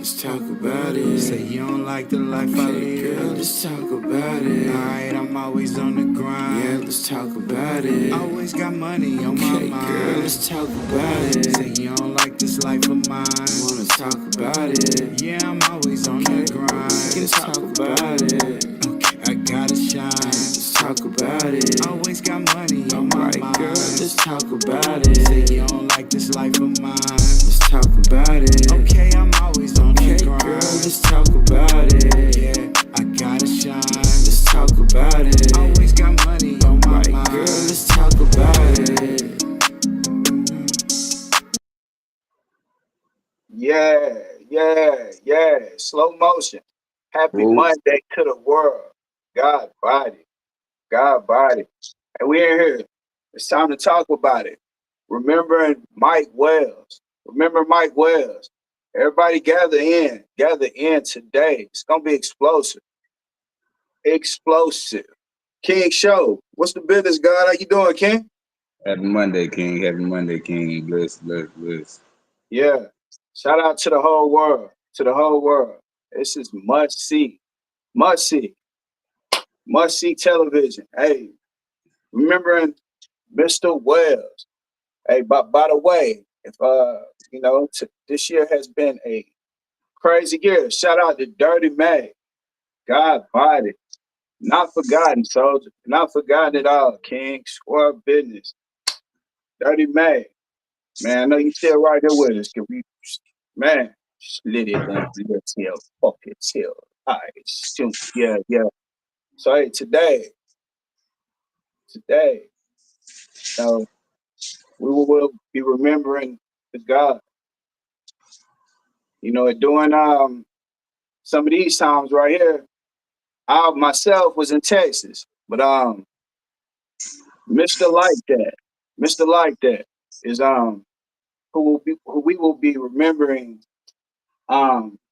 Let's talk about it. Say you don't like the life I live. Girl, let's talk about it. Alright, I'm always on the grind. Yeah, let's talk about it. Always got money on my mind. Girl, let's talk about it. Say you don't like this life of mine. Wanna talk about it. Yeah, I'm always on the grind. Let's talk about it. Okay, I gotta shine. Let's talk about it. Always got money on my mind. Girl, let's talk about it. Say you don't like this life of mine. Let's talk about it. Okay, I'm always on the grind. Girl, let's talk about it. Yeah, I gotta shine. Let's talk about it. Always got money on my mind. Girl, let's talk about it. Yeah. Slow motion. Happy Monday to the world. God body. And we in here. It's time to talk about it. Remembering Mike Wells. Remember Mike Wells. Everybody gather in today. It's gonna be explosive. King Show. What's the business, God? How you doing, King? Happy Monday, King. Happy Monday, King. Bless. Yeah. Shout out to the whole world. This is must see television. Hey, remembering Mr. Wells. Hey, by the way, if this year has been a crazy year. Shout out to Dirty May. God body. Not forgotten, soldier. Not forgotten at all, King. Squad business. Dirty May. Man, I know you still right there with us. Can we, man, slit it on the tail, fuck it, tail. All right, shoot. Yeah. So, hey, today, so we will be remembering the God. You know, during some of these times right here, I myself was in Texas, but Mr. Like That is who we will be remembering,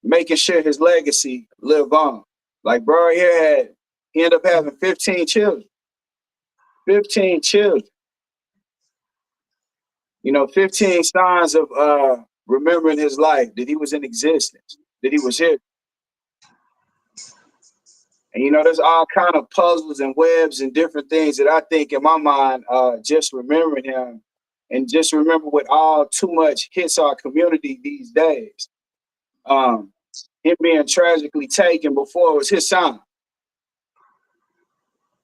making sure his legacy live on. Like bro here he ended up having 15 children. 15 children. You know, 15 signs of remembering his life, that he was in existence, that he was here. And you know, there's all kind of puzzles and webs and different things that I think in my mind, just remembering him and just remember what all too much hits our community these days. Him being tragically taken before it was his time.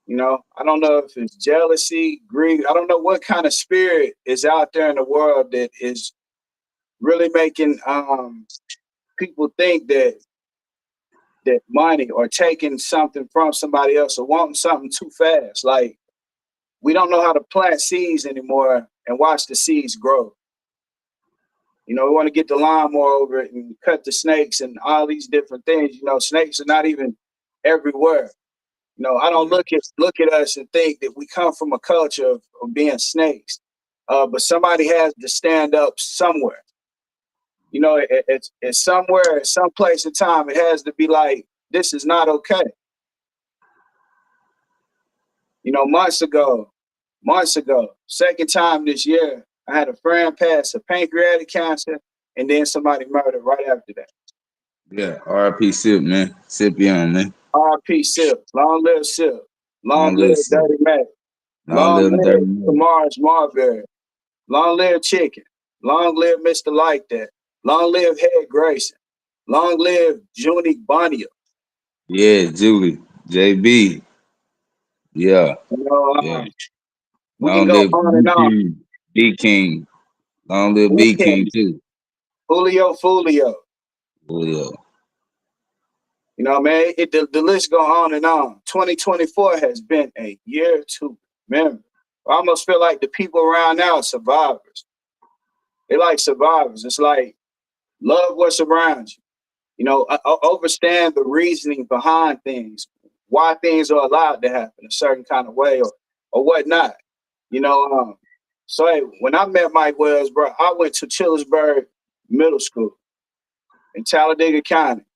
You know, I don't know if it's jealousy, greed. I don't know what kind of spirit is out there in the world that is really making people think that money or taking something from somebody else or wanting something too fast. Like, we don't know how to plant seeds anymore and watch the seeds grow. You know, we want to get the lawnmower over it and cut the snakes and all these different things. You know, snakes are not even everywhere. You know, I don't look at us and think that we come from a culture of being snakes. But somebody has to stand up somewhere. You know, it's somewhere, at some place in time, it has to be like, this is not okay. You know, months ago, second time this year, I had a friend pass of pancreatic cancer and then somebody murdered right after that. Yeah, R.I.P. Sip, man. Sip young, man. R.I.P. Sip. Long live Sip. Long live Dirty Mac. Long live Dirty Mac. Mars Marbury. Long live Chicken. Long live Mr. Like That. Long live Head Grayson. Long live Junie Bonnier. Yeah, Julie. JB. Yeah. You know, Yeah. we Long can go live on and on. B King. Long live B King too. Julio. Julio. You know, man, the list go on and on. 2024 has been a year to remember. I almost feel like the people around now are survivors. They like survivors. It's like, love what's around you. You know, understand the reasoning behind things, why things are allowed to happen a certain kind of way or whatnot. You know, so hey, when I met Mike Wells, bro, I went to Chillersburg Middle School in Talladega County.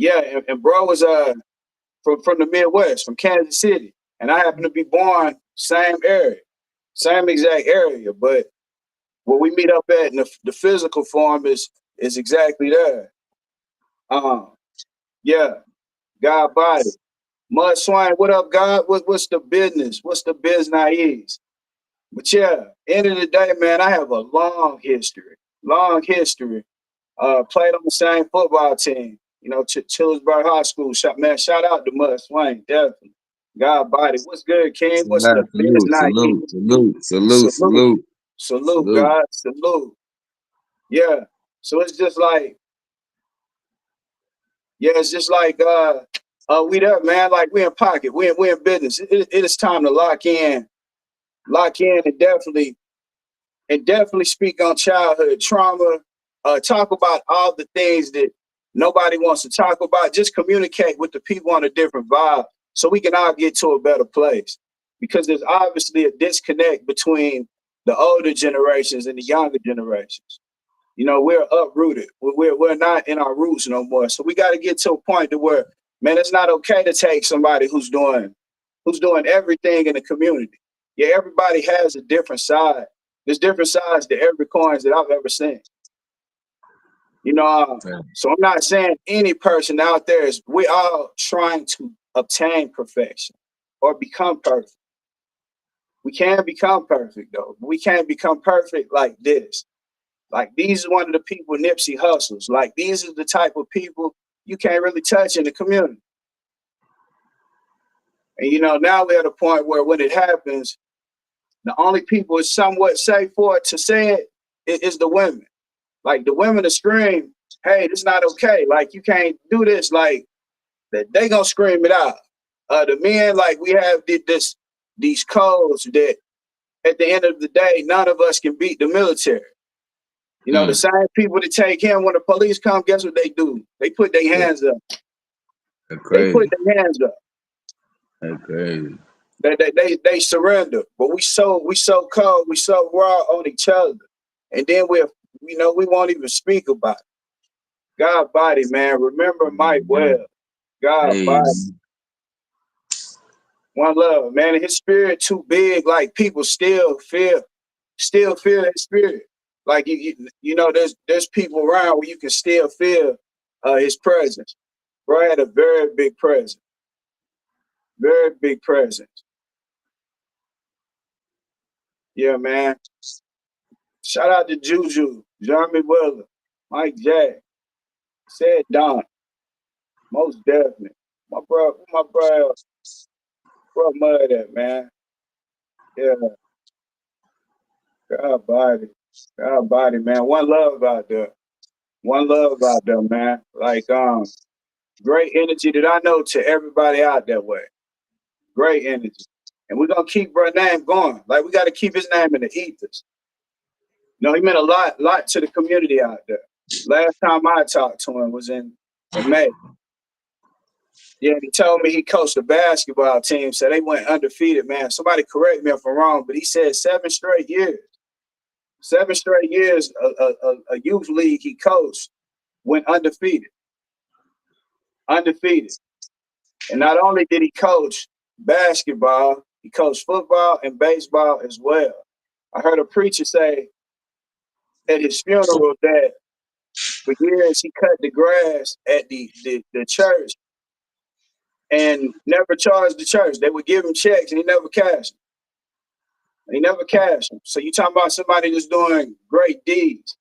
Yeah, and bro was from the Midwest, from Kansas City, and I happened to be born same exact area. But what we meet up at in the physical form is is exactly there. Um, yeah, God body. Mud Swine, what up, God? What's the business? What's the business? But yeah, end of the day, man, I have a long history. Long history. Played on the same football team. You know, Chillersburg High School. Shout out to Mud Swain, definitely. God body. What's good, King? What's the Salute, salute, salute, salute, Salute. salute, Salute, salute. God. Salute. Yeah. So it's just like, yeah, it's just like we there, man. Like we in pocket. We in business. It is time to lock in and definitely speak on childhood trauma. Talk about all the things that nobody wants to talk about. Just communicate with the people on a different vibe so we can all get to a better place. Because there's obviously a disconnect between the older generations and the younger generations. You know, we're uprooted. We're not in our roots no more. So we got to get to a point to where, man, it's not okay to take somebody who's doing everything in the community. Yeah, everybody has a different side. There's different sides to every coin that I've ever seen. You know, so I'm not saying any person out there is. We all trying to obtain perfection or become perfect. We can't become perfect though. We can't become perfect like this. Like these are one of the people Nipsey hustles. Like these are the type of people you can't really touch in the community. And you know, now we're at a point where when it happens, the only people it's somewhat safe for it to say it is the women. Like the women to scream, hey, this is not okay. Like you can't do this. Like they gonna scream it out. The men, like we have these codes that at the end of the day, none of us can beat the military. You know, the same people that take him when the police come, guess what they do? They put their hands up. That's They put crazy. their hands up. That's crazy. They surrender. But we so cold, we so raw on each other. And then we won't even speak about it. God body, man. Remember Mike Webb. God Hey, body. One love, man. And his spirit too big, like people still feel his spirit. Like you know, there's people around where you can still feel his presence. Bro had a very big presence. Very big presence. Yeah, man. Shout out to Juju, Jeremy Willer, Mike Jack, said Don. Most definitely. My bro Mud at, man. Yeah, God body. God body, man. One love out there. One love out there, man. Like great energy that I know to everybody out that way. Great energy. And we're gonna keep our name going. Like we gotta keep his name in the ethers. You know, he meant a lot to the community out there. Last time I talked to him was in May. Yeah, he told me he coached a basketball team, so they went undefeated, man. Somebody correct me if I'm wrong, but he said 7 straight years. 7 straight years, a youth league he coached went undefeated. Undefeated. And not only did he coach basketball, he coached football and baseball as well. I heard a preacher say at his funeral that for years he cut the grass at the church and never charged the church. They would give him checks and he never cashed them. He never cashed them. So you talking about somebody that's doing great deeds.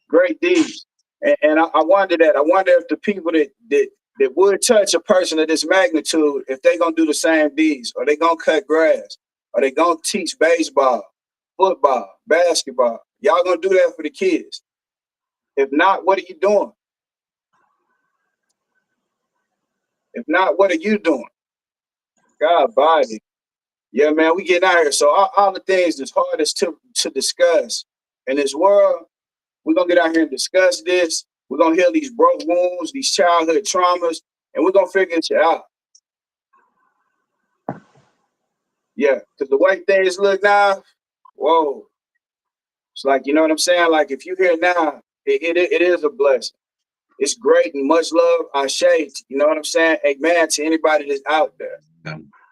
Great deeds. And I wonder that. I wonder if the people that would touch a person of this magnitude, if they gonna do the same deeds, or they gonna cut grass, or they gonna teach baseball, football, basketball. Y'all gonna do that for the kids. If not, what are you doing? If not, what are you doing? God body. Yeah, man, we getting out here. So all the things that's hardest to discuss in this world, we're gonna get out here and discuss this. We're gonna heal these broke wounds, these childhood traumas, and we're gonna figure it out. Yeah, because the way things look now, whoa. It's like, you know what I'm saying? Like if you hear now, it is a blessing. It's great and much love. I shade, you know what I'm saying? Amen to anybody that's out there.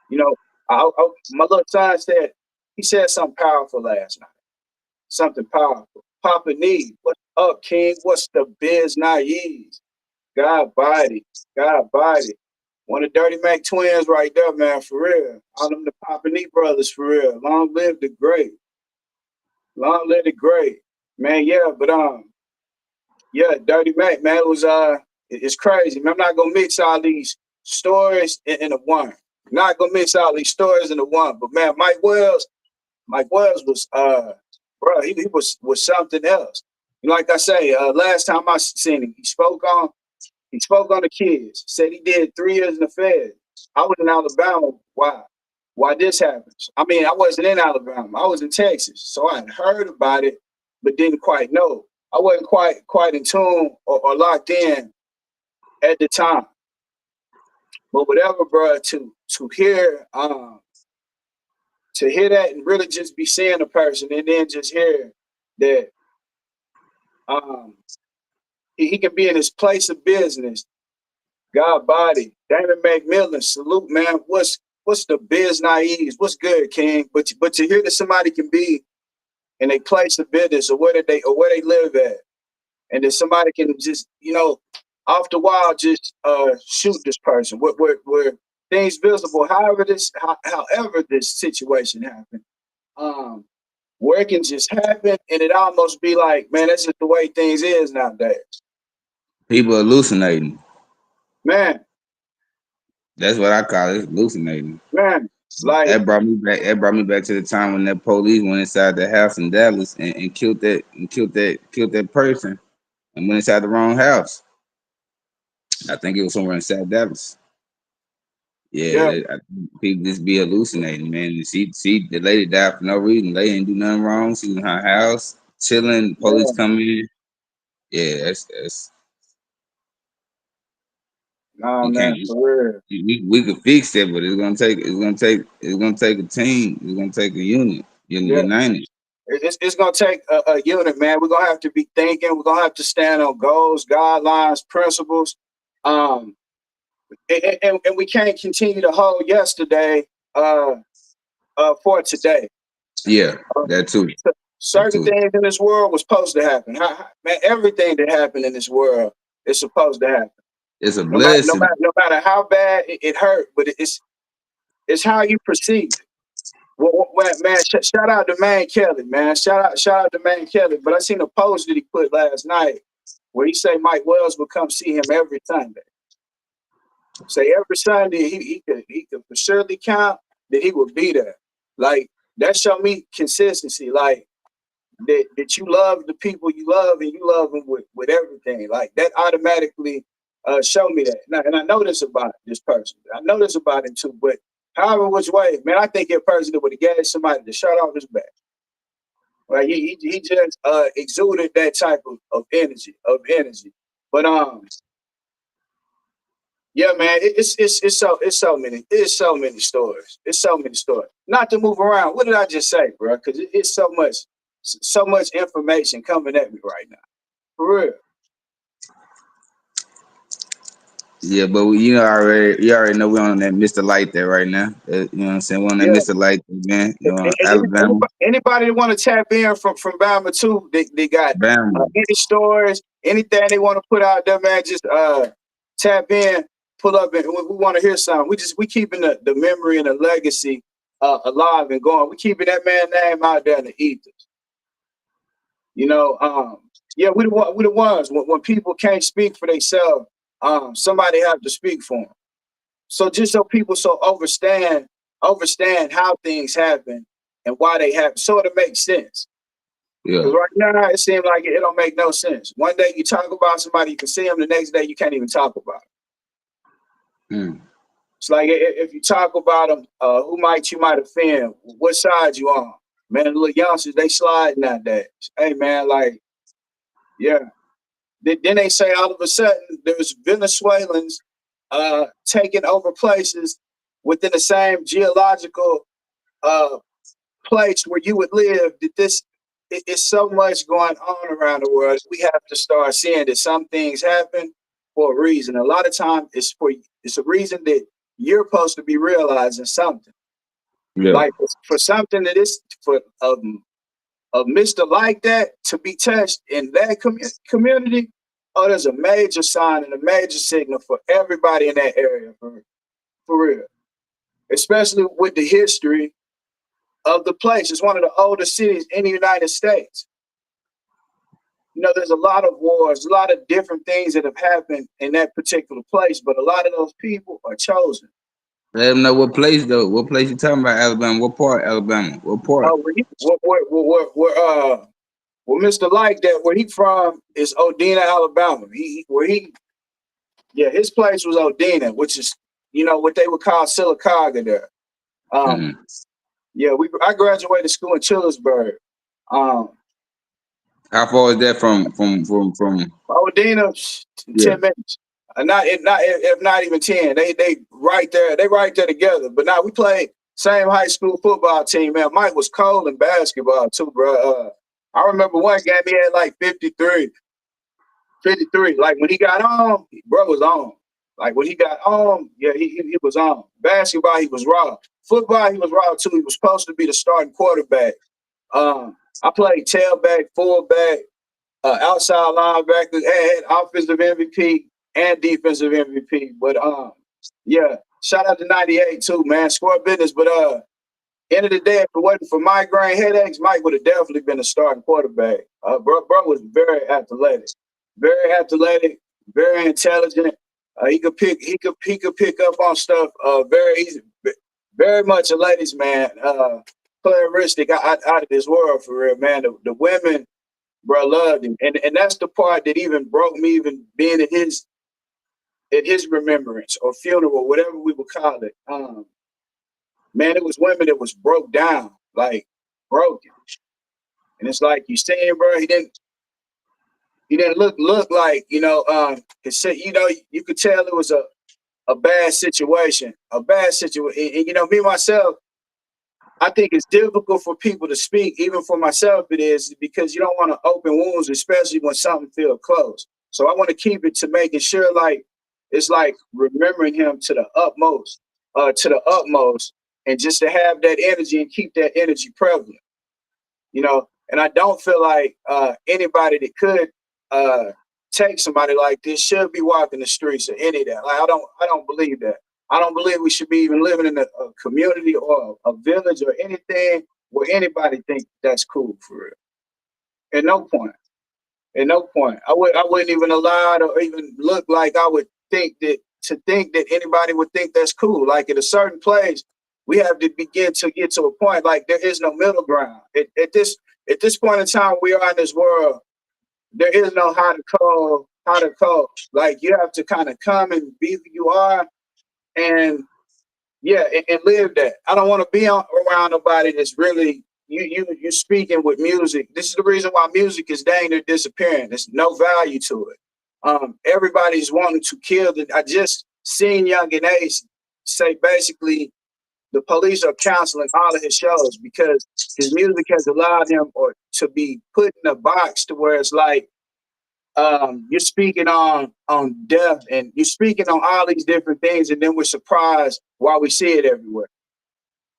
You know, my little son said, he said something powerful last night. Something powerful. Papa need. up, King? What's the biz naive? God body, God body. One of the Dirty Mac twins right there, man, for real. All them the Papani brothers, for real. Long live the great. Long live the great. Man, yeah, but yeah, Dirty Mac, man, it was it's crazy. Man, I'm not gonna mix all these stories in a one. Not gonna mix all these stories into one. But man, Mike Wells was bro, he was something else. And like I say, last time I seen him, he spoke on the kids. Said he did 3 years in the Fed. I was in Alabama. Why this happens? I mean, I wasn't in Alabama. I was in Texas, so I had heard about it, but didn't quite know. I wasn't quite in tune or locked in at the time. But whatever, bro, to hear that and really just be seeing a person and then just hear that um he can be in his place of business. God body, Damon McMillan, salute, man. What's the biz naives? What's good, King? But to hear that somebody can be in a place of business or where they live at, and that somebody can just, off the wall just shoot this person. Where things visible, however this situation happened, where it can just happen and it almost be like, man, that's just the way things is nowadays. People hallucinating. Man, That's what I call it, hallucinating. man, like That brought me back. That brought me back to the time when that police went inside the house in Dallas and killed that person and went inside the wrong house. I think it was somewhere inside Dallas. yeah, Yeah, I think people just be hallucinating, man. And see, the lady died for no reason. They didn't do nothing wrong. She was in her house, chilling. Police yeah, come in. Yeah, that's nah, we man, can't. for real. We could fix it, but it's gonna take a team. It's gonna take a unit. Yeah, United. it's gonna take a unit, man. We're gonna have to be thinking. We're gonna have to stand on goals, guidelines, principles. Um, and we can't continue to hold yesterday for today. Yeah, Uh, that too. That Certain too. things in this world was supposed to happen. Man, everything that happened in this world is supposed to happen. It's a No matter, no blessing. matter, no matter how bad it hurt, but it's how you perceive it. Man, shout out to Man Kelly, man. Shout out to Man Kelly. But I seen a post that he put last night where he say Mike Wells would come see him every Sunday. Say every Sunday he could for surely count that he would be there. Like that show me consistency. Like that you love the people you love and you love them with everything. Like that automatically show me that. And I know this about this person. I know this about him too. But however which way, man, I think a person that would have gave somebody to shut off his back. Like he just exuded that type of energy. But yeah, man, it's so many stories. It's so many stories. Not to move around. What did I just say, bro? Because it's so much information coming at me right now. For real. Yeah, but you already know we're on that Mr. Light there right now. You know what I'm saying? We're on that Yeah. Mr. Light there, man. You know, And Alabama, anybody that want to tap in from Bama too, they got Bama. any stories, anything they want to put out there, man. Just tap in, pull up, and we want to hear something. We keeping the memory and the legacy alive and going. We keeping that man name out there in the ethers. Yeah, we the ones when people can't speak for themselves, somebody have to speak for them. So just so people understand how things happen and why they happen, so it makes sense. Yeah. Because right now it seems like it don't make no sense. One day you talk about somebody, you can see them. The next day you can't even talk about them. It's like if you talk about them, who you might offend? What side you on? Man, the little youngsters, they slide nowadays. Hey, man, like, yeah. Then they say all of a sudden there's Venezuelans taking over places within the same geological place where you would live. That it's so much going on around the world. We have to start seeing that some things happen for a reason. A lot of times it's a reason that you're supposed to be realizing something. Yeah. Like for something that is for a Mr. like that to be touched in that community, oh, there's a major sign and a major signal for everybody in that area, for real. Especially with the history of the place. It's one of the oldest cities in the United States. You know, there's a lot of wars, a lot of different things that have happened in that particular place, but a lot of those people are chosen. Let them know what place though. What place you talking about, Alabama? What part, Alabama? What part? Where Mr. Like that, where he from is Odina, Alabama. His place was Odina, which is, you know, what they would call Sylacauga there. Mhm. I graduated school in Chillersburg. How far is that from? Odina, Yeah. 10 minutes. If not even 10. They right there. They right there together. But now we played same high school football team, man. Mike was cold in basketball too, bro. I remember one game he had like 53. Like when he got on, bro was on. Like when he got on, yeah, he was on. Basketball, he was raw. Football, he was raw too. He was supposed to be the starting quarterback. I played tailback, fullback, outside linebacker, had offensive MVP and defensive MVP. But yeah, shout out to 98 too, man. Score business. But end of the day, if it wasn't for migraine headaches, Mike would have definitely been a starting quarterback. Bro was very athletic, very intelligent. He could pick up on stuff very easy. Very much a ladies' man. Playeristic out of this world for real, man. The women, bro, loved him, and that's the part that even broke me, even being at his remembrance or funeral, whatever we would call it. Man, it was women that was broke down, like broken, and it's like you saying, bro, he didn't look like, you know, you know, you could tell it was a bad situation, and, you know, me myself, I think it's difficult for people to speak, even for myself it is, because you don't want to open wounds, especially when something feels close. So I want to keep it to making sure, like, it's like remembering him to the utmost, and just to have that energy and keep that energy prevalent, you know. And I don't feel like anybody that could take somebody like this should be walking the streets or any of that. Like, I don't believe that. I don't believe we should be even living in a community or a village or anything where anybody thinks that's cool for real. At no point. I wouldn't even allow it or even look like I would think that anybody would think that's cool. Like at a certain place, we have to begin to get to a point like there is no middle ground. At this point in time we are in this world, there is no how to call. Like you have to kind of come and be who you are, and yeah, and live that. I don't want to be around nobody that's really you speaking with music. This is the reason why music is dang near disappearing. There's no value to it. Everybody's wanting to kill it. I just seen Young and Ace say basically the police are canceling all of his shows because his music has allowed him or to be put in a box to where it's like you're speaking on death and you're speaking on all these different things, and then we're surprised why we see it everywhere.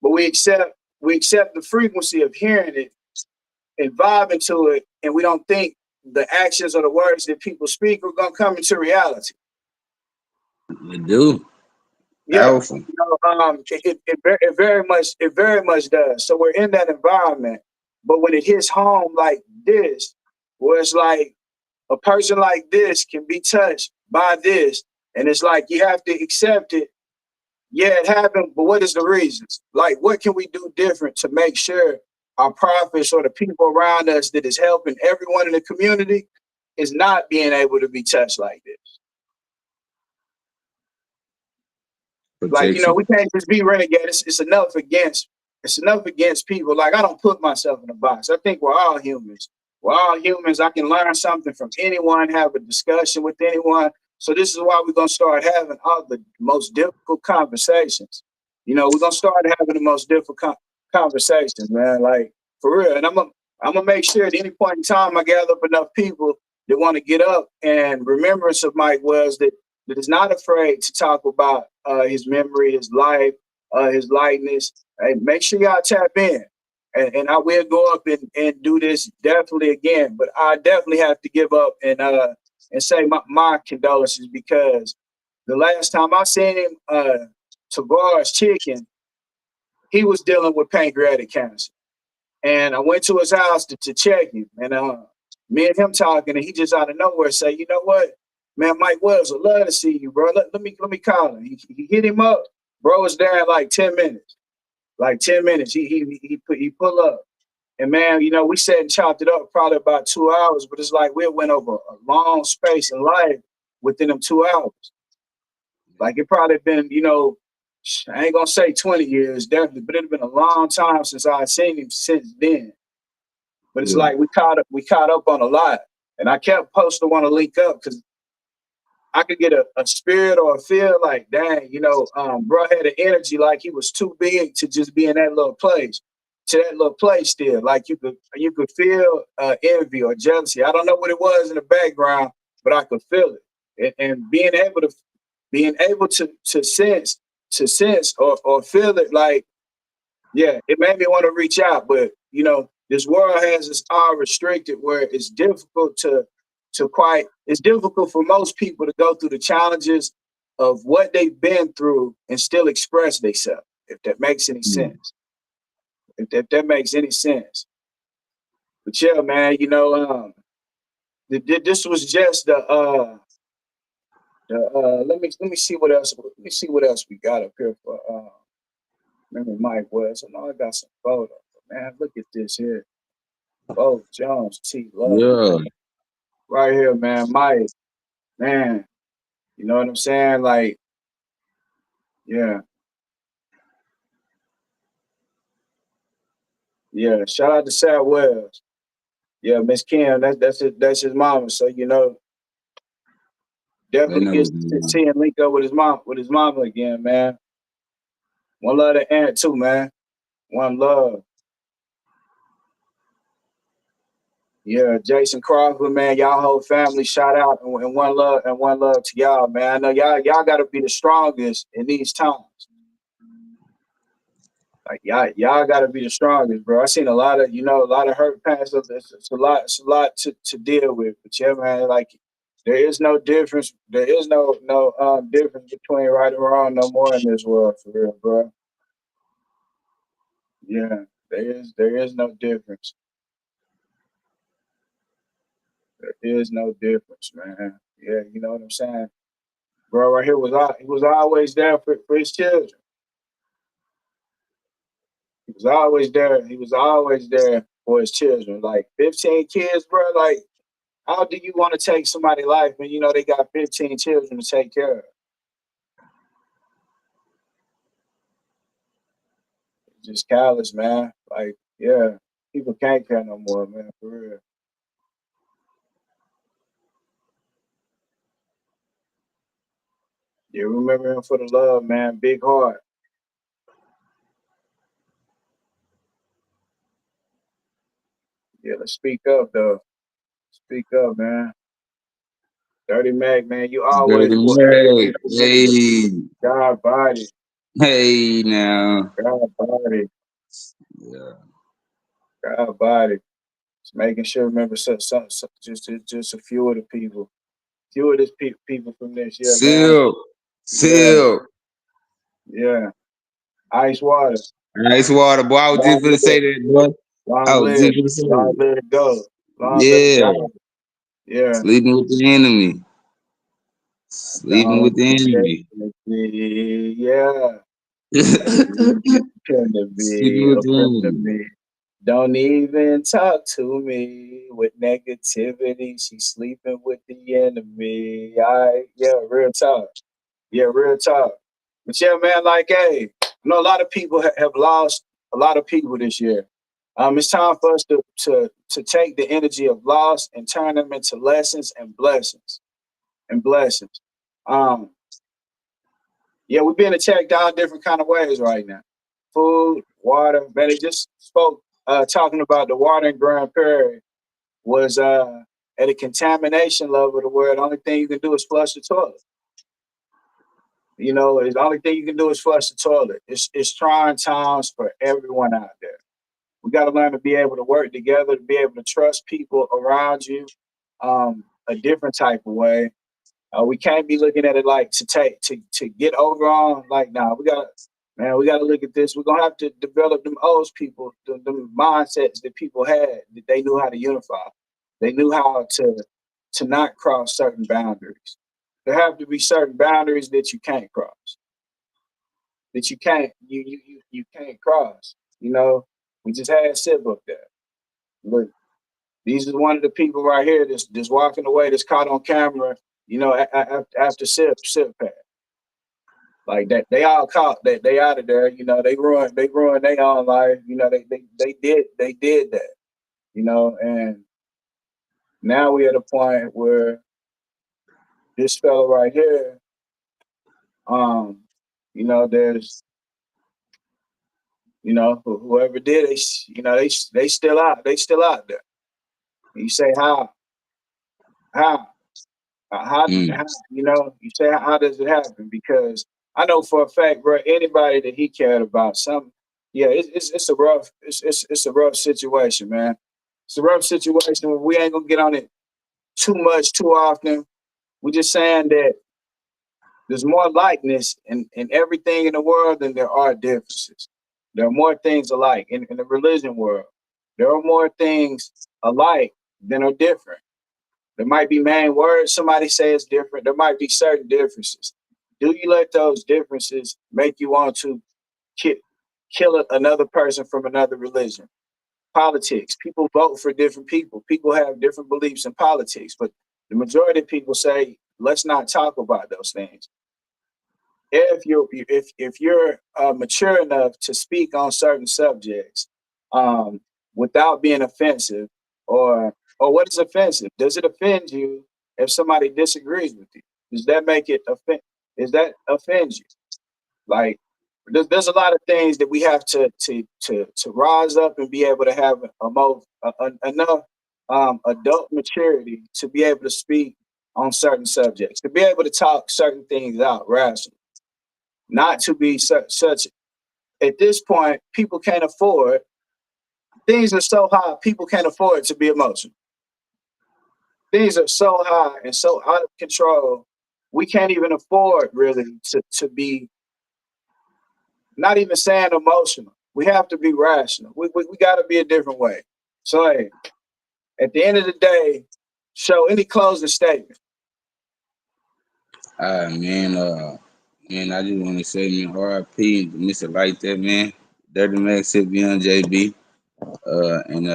But we accept the frequency of hearing it and vibing to it, and we don't think the actions or the words that people speak are gonna come into reality. They do. Yeah, Powerful. you know, it very much does. So we're in that environment, but when it hits home like this, where it's like a person like this can be touched by this, and it's like you have to accept it. Yeah, it happened, but what is the reasons? Like, what can we do different to make sure our prophets or the people around us that is helping everyone in the community is not being able to be touched like this? Like, you know, we can't just be renegade. It's enough against people. Like, I don't put myself in a box. I think we're all humans. I can learn something from anyone, have a discussion with anyone. So this is why we're going to start having all the most difficult conversations. You know, we're going to start having the most difficult conversations, man. Like, for real. And I'm gonna make sure at any point in time I gather up enough people that want to get up and remembrance of Mike Wells that is not afraid to talk about his memory, his life, his likeness. Hey, make sure y'all tap in. and I will go up and do this definitely again. But I definitely have to give up and say my condolences, because the last time I seen him, Tavares Chicken, he was dealing with pancreatic cancer. And I went to his house to check him. And me and him talking, and he just out of nowhere say, you know what? Man, Mike Wells would love to see you, bro. Let me call him. He hit him up. Bro was there in like 10 minutes. Like 10 minutes. He pull up. And man, you know, we sat and chopped it up probably about 2 hours, but it's like we went over a long space in life within them 2 hours. Like it probably been, you know, I ain't gonna say 20 years, definitely, but it'd been a long time since I seen him since then. But it's like we caught up on a lot. And I kept posting want to link up because I could get a spirit or a feel like, dang, you know, bro had an energy like he was too big to just be in that little place, to that little place still. Like you could feel envy or jealousy. I don't know what it was in the background, but I could feel it. And being able to sense or feel it, like, yeah, it made me want to reach out. But you know, this world has us all restricted where it's difficult it's difficult for most people to go through the challenges of what they've been through and still express themselves, if that makes any sense. If that makes any sense. But yeah, man, you know, this was just let me see what else. Let me see what else we got up here for. Remember Mike West? I know I got some photos. Man, look at this here. Bo Jones, T. Love. Yeah. Right here, man. Mike, man. You know what I'm saying? Like, yeah. Yeah. Shout out to Sad Wells. Yeah, Miss Kim, that's his mama. So, you know, definitely gets to see and link up with his mama again, man. One love to Aunt too, man. One love. Yeah, Jason Crawford, man, y'all whole family, shout out and one love to y'all, man. I know y'all gotta be the strongest in these times. Like y'all gotta be the strongest, bro. I seen a lot of, you know, a lot of hurt past of this. It's a lot to deal with. But yeah, man, like there is no difference. There is no difference between right and wrong no more in this world, for real, bro. Yeah, there is no difference. There is no difference, man. Yeah, you know what I'm saying? Bro, right here he was always there for his children. He was always there. He was always there for his children. Like 15 kids, bro. Like, how do you want to take somebody's life when you know they got 15 children to take care of? Just callous, man. Like, yeah, people can't care no more, man, for real. Yeah, remember him for the love, man. Big heart. Yeah, let's speak up, though. Speak up, man. Dirty Mac, man. You always Dirty will Mac. hey. God body. Hey now. God body. Yeah. God body. Just making sure, remember, just a few of the people. Few of these people from this, yeah, man. Seal. Yeah. Ice water. Nice water, boy. I was just gonna say that, boy. I Long was live. just gonna say Long that. live go. Long live Yeah. God. Yeah. Sleeping with the enemy. Sleeping with the enemy. Yeah. Come to Sleeping me. with Oh, the come to enemy. me. Don't even talk to me with negativity. She's sleeping with the enemy. Yeah, real talk. Yeah, real talk. But yeah, man, like, hey, I know a lot of people have lost a lot of people this year. It's time for us to take the energy of loss and turn them into lessons and blessings and blessings. Um, yeah, we're being attacked all different kind of ways right now. Food, water, man. They just spoke talking about the water in Grand Prairie was at a contamination level to where the only thing you can do is flush the toilet. You know, the only thing you can do is flush the toilet. It's trying times for everyone out there. We got to learn to be able to work together, to be able to trust people around you, a different type of way. We can't be looking at it like to get over on. Like, nah, we got to look at this. We're gonna have to develop them old people, them mindsets that people had, that they knew how to unify. They knew how to not cross certain boundaries. There have to be certain boundaries that you can't cross, that you can't cross. You know, we just had Sip up there. Look, these is one of the people right here that's walking away, that's caught on camera. You know, after Sip passed. Like that, they all caught that they out of there. You know, they ruined their own life. You know, they did that. You know, and now we at a point where this fellow right here, um, you know, there's, you know, whoever did it, you know, they still out, there. And you say how, Mm. how, you know, you say how does it happen? Because I know for a fact, bro, anybody that he cared about, something, yeah, it's a rough, it's a rough situation, man. It's a rough situation. We ain't gonna get on it too much too often. We're just saying that there's more likeness in everything in the world than there are differences. There are more things alike in the religion world. There are more things alike than are different. There might be main words somebody says different. There might be certain differences. Do you let those differences make you want to kill another person from another religion? Politics. People vote for different people. People have different beliefs in politics, but the majority of people say, let's not talk about those things. If you're mature enough to speak on certain subjects, um, without being offensive, or what is offensive? Does it offend you if somebody disagrees with you? Does that make it offend? Does that offend you? Like, there's a lot of things that we have to rise up and be able to have enough adult maturity to be able to speak on certain subjects, to be able to talk certain things out rationally, not to be such. At this point, people can't afford. Things are so high, people can't afford to be emotional. Things are so high and so out of control. We can't even afford really to be, not even saying emotional. We have to be rational. We got to be a different way. So, hey, at the end of the day, show any closing statement. Man, I just want to say, man, RIP, miss it like that, man. Dirty Max, hit Beyond JB. And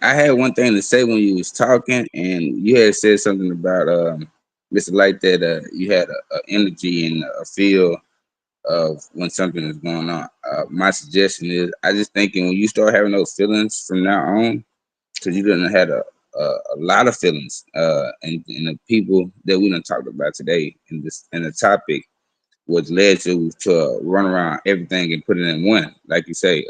I had one thing to say when you was talking, and you had said something about Mr. Light that you had a energy and a feel of when something is going on. My suggestion is, I just thinking when you start having those feelings from now on, because you didn't had a lot of feelings, and the people that we done talked about today in the topic was led to run around everything and put it in one, like you say.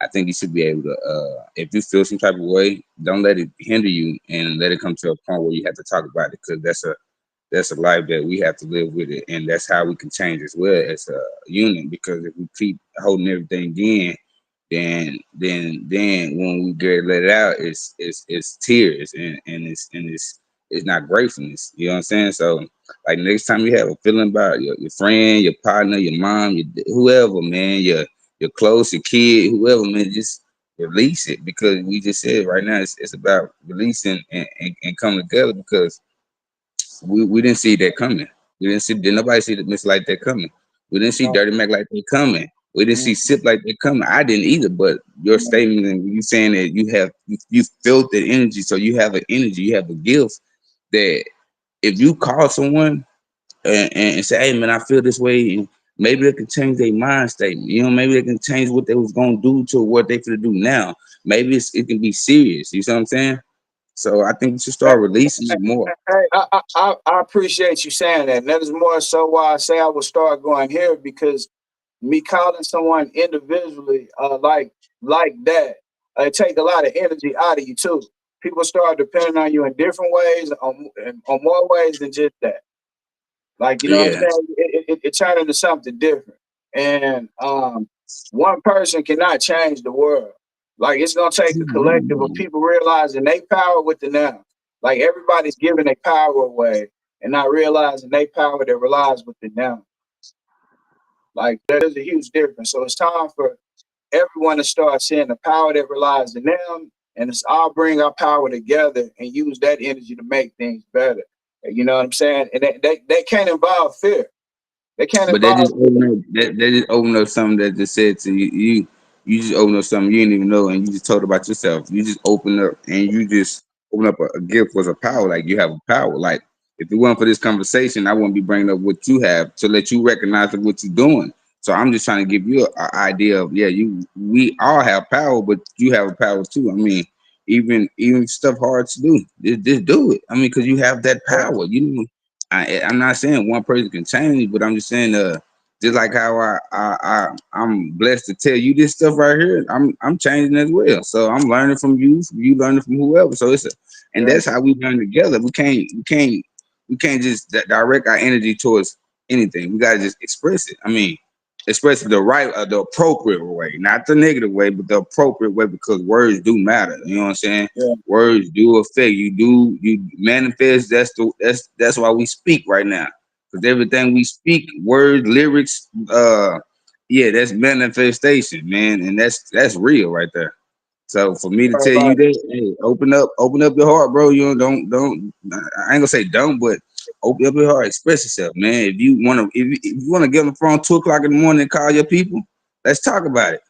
I think you should be able to, if you feel some type of way, don't let it hinder you, and let it come to a point where you have to talk about it, because that's a life that we have to live with it, and that's how we can change as well as a unit. Because if we keep holding everything in, then when we get let it out, it's tears, and it's not gratefulness. You know what I'm saying? So, like, next time you have a feeling about your friend, your partner, your mom, whoever, man, your close, your kid, whoever, man, just release it, because we just said right now it's about releasing and coming together, because we didn't see that coming. Did nobody see the Miss like that coming? We didn't see No. Dirty Mac like that coming. We didn't see Mm, Sip like that coming. I didn't either. But your mm, statement and you saying that you felt the energy, so you have an energy, you have a gift that if you call someone and say, "Hey man, I feel this way," and maybe they can change their mind statement. You know, maybe they can change what they was gonna do to what they gonna do now. Maybe it can be serious. You see what I'm saying? So I think you should start releasing it more. Hey, I appreciate you saying that. And that is more so why I say I would start going here, because me calling someone individually, like that, it take a lot of energy out of you too. People start depending on you in different ways, on more ways than just that. Like, you know what I'm Yeah. saying? It turned into something different. And one person cannot change the world. Like it's gonna take a collective of people realizing they power within them. Like everybody's giving their power away and not realizing they power that relies within them. Like there's a huge difference. So it's time for everyone to start seeing the power that relies in them, and it's all bring our power together and use that energy to make things better. You know what I'm saying? And they can't involve fear. They can't But that involve just open up that just open up something that just said to you just open up something you didn't even know, and you just told about yourself. You just open up and you just open up a gift was a power. Like you have a power. Like if it weren't for this conversation, I wouldn't be bringing up what you have to let you recognize what you're doing. So I'm just trying to give you an idea of we all have power, but you have a power too. I mean, even stuff hard to do, just do it. I mean, because you have that power. You know, I'm not saying one person can change, but I'm just saying just like how I'm blessed to tell you this stuff right here, I'm changing as well. So I'm learning from you learning from whoever. So and that's how we learn together. We can't just direct our energy towards anything. We gotta just express it. I mean, express it the appropriate way, not the negative way, but the appropriate way, because words do matter. You know what I'm saying? Yeah. Words do affect you. You manifest. That's why we speak right now. Because everything we speak, words, lyrics, that's manifestation, man, and that's real right there. So for me to tell you that, hey, open up your heart, bro. You don't. I ain't gonna say don't, but open up your heart, express yourself, man. If you wanna get on the phone 2 o'clock in the morning and call your people, let's talk about it.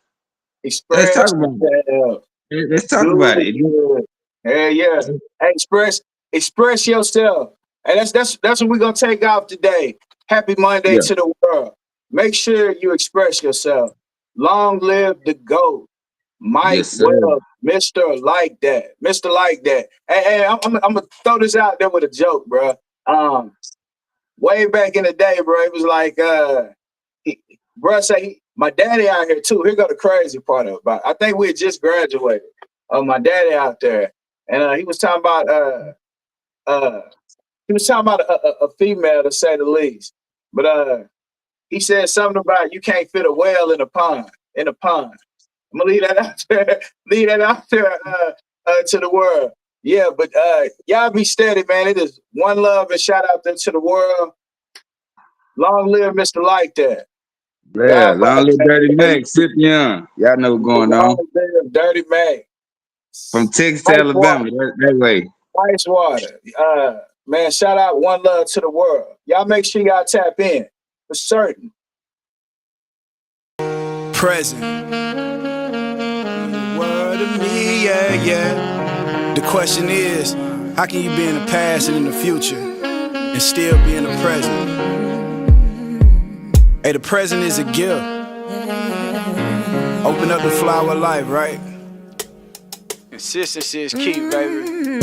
Express. Let's talk about it. Let's talk about it. Yeah. Express yourself. And that's what we're gonna take off today. Happy Monday to the world. Make sure you express yourself. Long live the GOAT. Mike Webb, Mr. Like That. Mr. Like That. Hey, I'm gonna throw this out there with a joke, bro. Way back in the day, bro, it was like bro say my daddy out here too. Here go the crazy part of it. I think we had just graduated. My daddy out there. And he was talking about a female, to say the least. But he said something about you can't fit a whale in a pond. I'm gonna leave that out there. To the world. Yeah, but y'all be steady, man. It is one love and shout out there to the world. Long live Mr. Like That. Yeah, long live Dirty Mac, sip young. Y'all know what's going on. Dirty Mac. From Texas to Alabama, that way. Ice water. Man, shout out, one love to the world. Y'all make sure y'all tap in for certain. Present. Word of me, yeah. The question is, how can you be in the past and in the future and still be in the present? Hey, the present is a gift. Open up the flower of life, right? Consistency is key, baby.